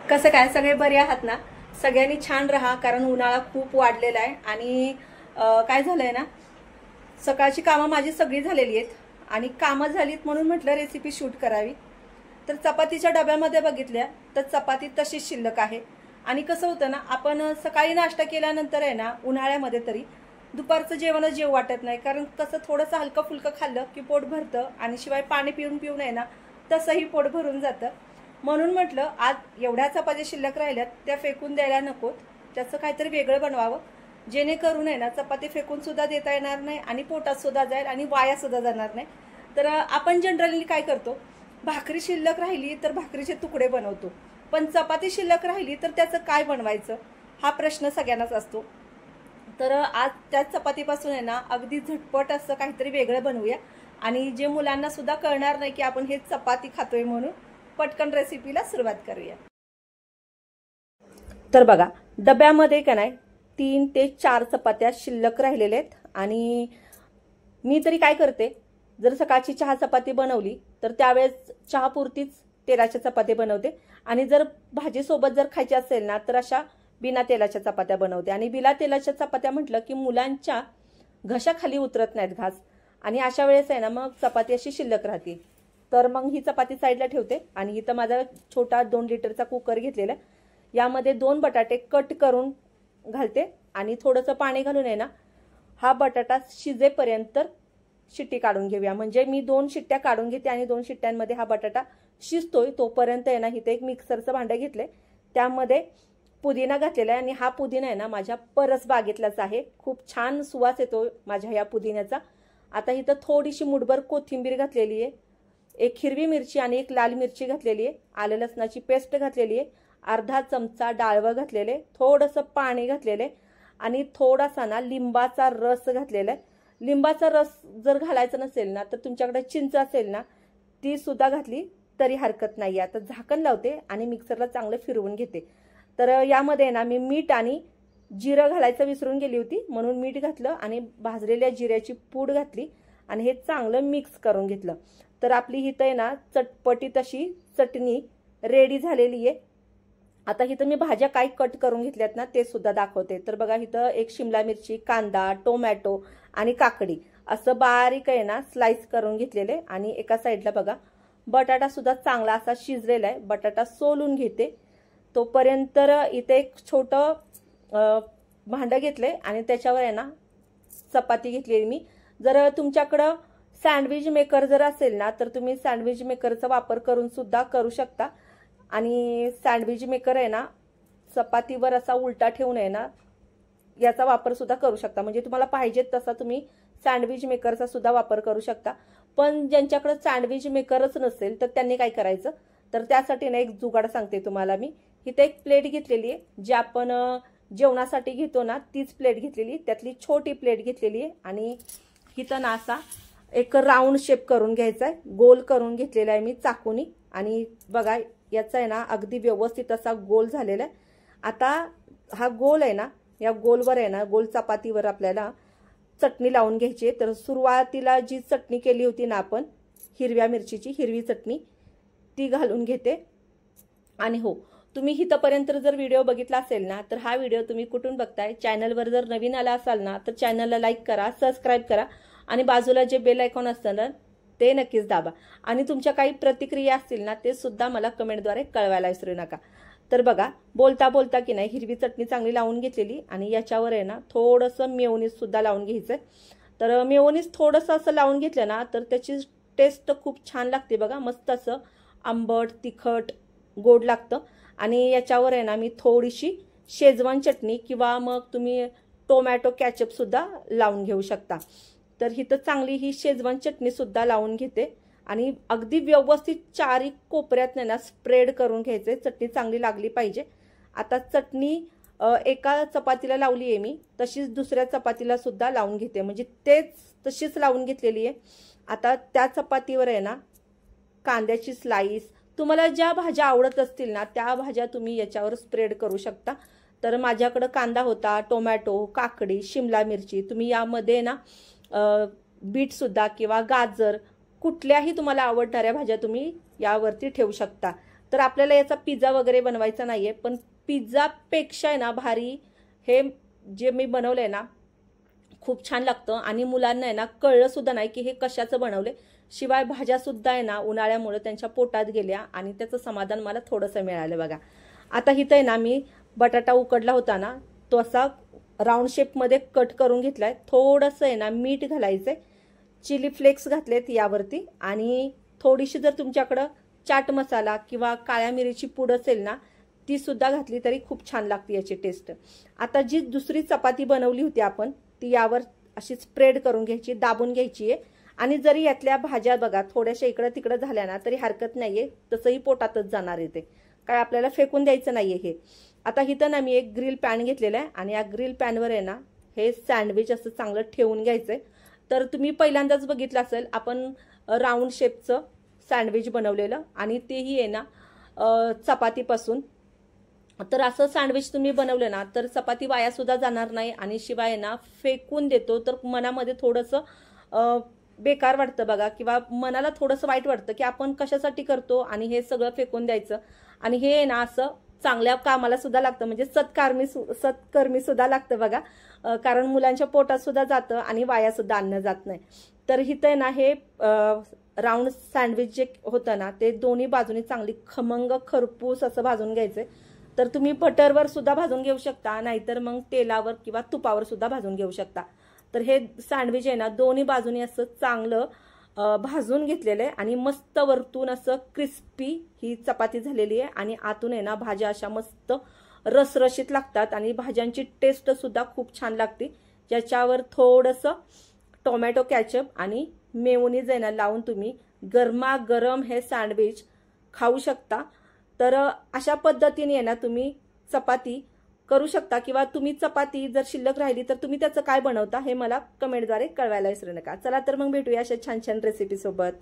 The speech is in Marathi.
कसं काय सगळे बरे आहात ना? सगळ्यांनी छान राहा, कारण उन्हाळा खूप वाढलेला आहे आणि काय झालंय ना, सकाळची कामं माझी सगळी झालेली आहेत आणि कामं झालीत म्हणून म्हटलं रेसिपी शूट करावी. तर चपातीच्या डब्यामध्ये बघितल्या तर चपाती तशीच शिल्लक आहे. आणि कसं होतं ना, आपण सकाळी नाश्ता केल्यानंतर आहे ना, उन्हाळ्यामध्ये तरी दुपारचं जेवणच जेव वाटत नाही, कारण कसं थोडंसं हलकं फुलकं खाल्लं की पोट भरतं आणि शिवाय पाणी पिऊन पिऊन आहे ना तसंही पोट भरून जातं. म्हणून म्हटलं आज एवढ्या चपात्या शिल्लक राहिल्यात त्या फेकून द्यायला नकोत, त्याचं काहीतरी वेगळं बनवावं, जेणेकरून आहे ना चपाती फेकून सुद्धा देता येणार नाही आणि पोटात सुद्धा जाईल आणि वाया सुद्धा जाणार नाही. तर आपण जनरली काय करतो, भाकरी शिल्लक राहिली तर भाकरीचे तुकडे बनवतो, पण चपाती शिल्लक राहिली तर त्याचं काय बनवायचं हा प्रश्न सगळ्यांनाच असतो. तर आज त्याच चपातीपासून आहे ना अगदी झटपट असं काहीतरी वेगळं बनवूया आणि जे मुलांना सुद्धा कळणार नाही की आपण हे चपाती खातोय म्हणून. पटकन रेसिपीला सुरुवात करूया. तर बघा, डब्यामध्ये का नाही 3 ते 4 चपात्या शिल्लक राहिलेल्या आहेत. आणि मी तरी काय करते, जर सकाळची चहा चपाती बनवली तर त्यावेळेस चहापुरतीच तेलाच्या चपाती बनवते, आणि जर भाजीसोबत जर खायची असेल ना तर अशा बिना तेलाच्या चपात्या बनवते. आणि बिना तेलाच्या चपात्या म्हटलं की मुलांच्या घशाखाली उतरत नाहीत घास, आणि अशा वेळेस आहे ना मग चपाती अशी शिल्लक राहते. तर मग ही चपाती साईडला ठेवते. आणि इथं माझा छोटा 2 लिटरचा कुकर घेतलेला, यामध्ये 2 बटाटे कट करून घालते आणि थोडंसं पाणी घालून आहे ना हा बटाटा शिजेपर्यंत शिट्टी काढून घेऊया. म्हणजे मी 2 शिट्ट्या काढून घेते आणि 2 शिट्ट्यांमध्ये हा बटाटा शिजतोय तोपर्यंत आहे ना इथे एक मिक्सरचं भांडं घेतलंय, त्यामध्ये पुदिना घातलेला आहे. आणि हा पुदिना आहे ना माझ्या परसबागेतलाच आहे, खूप छान सुवास येतो माझ्या या पुदिन्याचा. आता इथं थोडीशी मुठभर कोथिंबीर घातलेली आहे, एक हिरवी मिरची आणि एक लाल मिरची घातलेली आहे, आलं लसणाची पेस्ट घातलेली आहे, अर्धा चमचा डाळवं घातलेले, थोडंसं पाणी घातलेले आणि थोडासा ना लिंबाचा रस घातलेला आहे. लिंबाचा रस जर घालायचा नसेल ना तर तुमच्याकडे चिंच असेल ना ती सुद्धा घातली तरी हरकत नाही. आता झाकण लावते आणि मिक्सरला चांगलं फिरवून घेते. तर यामध्ये ना मी मीठ आणि जिरं घालायचं विसरून गेली होती, म्हणून मीठ घातलं आणि भाजलेल्या जिऱ्याची पूड घातली आणि हे चांगलं मिक्स करून घेतलं. तर आपली इथं आहे ना चटपटीत अशी चटणी रेडी झालेली आहे. आता इथं मी भाज्या काय कट करून घेतल्यात ना ते सुद्धा दाखवते. तर बघा, इथं एक शिमला मिरची, कांदा, टोमॅटो आणि काकडी असं बारीक आहे ना स्लाइस करून घेतलेले. आणि एका साईडला बघा बटाटा सुद्धा चांगला असा शिजलेला आहे, बटाटा सोलून घेते. तोपर्यंत इथे एक छोटं भांडं घेतलंय आणि त्याच्यावर आहे ना चपाती घेतली मी. जर तुमच्याकडं सँडविच मेकर जर असेल ना तर तुम्ही सँडविच मेकरचा वापर करून सुद्धा करू शकता. आणि सँडविच मेकर आहे ना चपातीवर असा उलटा ठेवून आहे ना याचा वापर सुद्धा करू शकता. म्हणजे तुम्हाला पाहिजे तसा तुम्ही सँडविच मेकरचा सुद्धा वापर करू शकता. पण ज्यांच्याकडे सँडविच मेकरच नसेल तर त्यांनी काय करायचं, तर त्यासाठी ना एक जुगाड सांगते तुम्हाला मी. इथे एक प्लेट घेतलेली आहे, जी आपण जेवणासाठी घेतो ना तीच प्लेट घेतलेली, त्यातली छोटी प्लेट घेतलेली आहे. आणि इथं ना असा एक राऊंड शेप करून घ्यायचा आहे, गोल करून घेतलेला आहे मी चाकूनी. आणि बघा याचा आहे ना अगदी व्यवस्थित असा गोल झालेला आहे. आता हा गोल आहे ना, या गोलवर आहे ना गोल चपातीवर आपल्याला चटणी लावून घ्यायची. तर सुरुवातीला जी चटणी केली होती ना आपण हिरव्या मिरचीची हिरवी चटणी ती घालून घेते. आणि हो, तुम्ही इथपर्यंत जर व्हिडिओ बघितला असेल ना तर हा व्हिडिओ तुम्ही कुठून बघताय, चॅनलवर जर नवीन आला असाल ना तर चॅनलला लाईक करा, सबस्क्राईब करा आणि बाजूला जे बेल आयकॉन असतं ना ते नक्कीच दाबा. आणि तुमच्या काही प्रतिक्रिया असतील ना ते सुद्धा मला कमेंटद्वारे कळवायला विसरू नका. तर बघा, बोलता बोलता की नाही हिरवी चटणी चांगली लावून घेतलेली आणि याच्यावर आहे ना थोडंसं मेयोनीज सुद्धा लावून घ्यायचंय. तर मेयोनीज थोडंसं असं लावून घेतलं ना तर त्याची टेस्ट खूप छान लागते बघा, मस्त असं आंबट तिखट गोड लागतं. आणि याच्यावर आहे ना मी थोडीशी शेजवान चटणी किंवा मग तुम्ही टोमॅटो कॅचअप सुद्धा लावून घेऊ शकता. तर इथं चांगली ही शेजवान चटणी सुद्धा लावून घेते आणि अगदी व्यवस्थित चारी कोपऱ्यात ना स्प्रेड करून घ्यायचे, चटणी चांगली लागली पाहिजे. आता चटणी एका चपातीला लावली आहे मी, तशीच दुसऱ्या चपातीला सुद्धा लावून घेते, म्हणजे तेच तशीच लावून घेतलेली आहे. आता त्या चपातीवर आहे ना कांद्याची स्लाइस, तुम्हाला ज्या भाज्या आवडत असतील ना त्या भाज्या तुम्ही याच्यावर स्प्रेड करू शकता. तर माझ्याकडे कांदा होता, टोमॅटो, काकडी, शिमला मिरची, तुम्ही यामध्ये ना बीट सुद्धा किंवा गाजर कुठल्याही तुम्हाला आवडणाऱ्या भाज्या तुम्ही यावरती ठेवू शकता. तर आपल्याला याचा पिझ्झा वगैरे बनवायचा नाहीये, पण पिझ्झापेक्षा आहे ना भारी हे जे मी बनवलंय ना खूप छान लागतं आणि मुलांना आहे ना कळलं सुद्धा नाही की हे कशाचं बनवले. शिवाय भाज्या सुद्धा आहे ना उन्हाळ्यामुळे त्यांच्या पोटात गेल्या आणि त्याचं समाधान मला थोडंसं मिळालं बघा. आता इथं आहे ना मी बटाटा उकडला होता ना तो असा राऊंड शेपमध्ये कट करून घेतलाय. थोडंसं आहे ना मीठ घालायचंय, चिली फ्लेक्स घातलेत यावरती आणि थोडीशी जर तुमच्याकडं चाट मसाला किंवा काळ्या मिरीची पूड असेल ना ती सुद्धा घातली तरी खूप छान लागते याची टेस्ट. आता जी दुसरी चपाती बनवली होती आपण ती यावर अशी स्प्रेड करून घ्यायची, दाबून घ्यायची आहे. आणि जरी यातल्या भाज्या बघा थोड्याशा इकडं तिकडं झाल्या ना तरी हरकत नाहीये, तसंही पोटातच जाणार आहे ते, काय आपल्याला फेकून द्यायचं नाहीये हे. आता इथं ना मी एक ग्रिल पॅन घेतलेला आहे आणि या ग्रिल पॅनवर आहे ना हे सँडविच असं चांगलं ठेवून घ्यायचंय. तर तुम्ही पहिल्यांदाच बघितलं असेल आपण राऊंड शेपचं सँडविच बनवलेलं आणि तेही आहे ना चपातीपासून. तर असं सँडविच तुम्ही बनवलं ना तर चपाती वाया सुद्धा जाणार नाही आणि शिवाय ना फेकून देतो तर मनामध्ये थोडंसं बेकार वाटतं बघा, किंवा मनाला थोडंसं वाईट वाटतं की आपण कशासाठी करतो आणि हे सगळं फेकून द्यायचं. आणि हे ना असं चांगल्या कामाला सुद्धा लागतं, म्हणजे सत्कर्मी सुद्धा लागतं बघा, कारण मुलांच्या पोटात सुद्धा जातं आणि वाया सुद्धा अन्न जात नाही. तर इथं ना हे राऊंड सँडविच जे होतं ना ते दोन्ही बाजूनी चांगली खमंग खरपूस असं भाजून घ्यायचंय. तर तुम्ही बटरवर सुद्धा भाजून घेऊ शकता, नाहीतर मग तेलावर किंवा तुपावर सुद्धा भाजून घेऊ शकता. तर हे सँडविच आहे ना दोन्ही बाजूनी असं चांगलं भाजून घेतलेलं आहे आणि मस्त वरतून असं क्रिस्पी ही चपाती झालेली आहे आणि आतून आहे ना भाज्या अशा मस्त रसरशीत लागतात आणि भाज्यांची टेस्ट सुद्धा खूप छान लागते. ज्याच्यावर थोडंसं टोमॅटो कॅचअप आणि मेयोनीज आहे ना लावून तुम्ही गरमागरम हे सँडविच खाऊ शकता. तर अशा पद्धतीने आहे ना तुम्ही चपाती करू शकता, किंवा तुम्ही चपाती जर शिल्लक राहिली तर तुम्ही त्याचं काय बनवता हे मला कमेंटद्वारे कळवायला विसरू नका. चला तर मग भेटूया अशा छान छान रेसिपी सोबत.